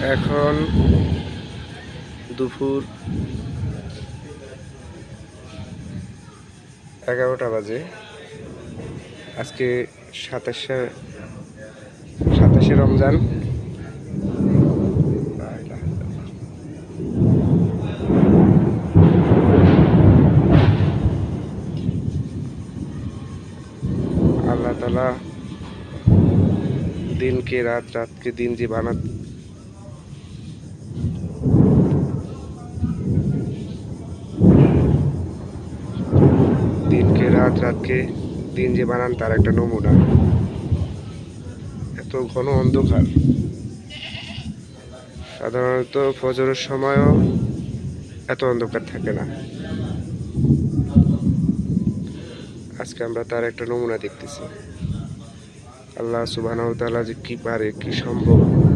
এখন দুপুর 11টা বাজে। আজকে 27শে রমজান। আল্লাহ তাআলা দিনকে রাত, রাতকে দিন যে দিনকে রাত, রাতকে দিন যে বানান তার একটা নমুনা। এত ঘন অন্ধকার, সাধারণত ফজরের সময়ও এত অন্ধকার থাকে না। আজকে আমরা তার একটা নমুনা দেখতেছি। আল্লাহ সুবহানাহু ওয়া তাআলা যে কি পারে, কি সম্ভব।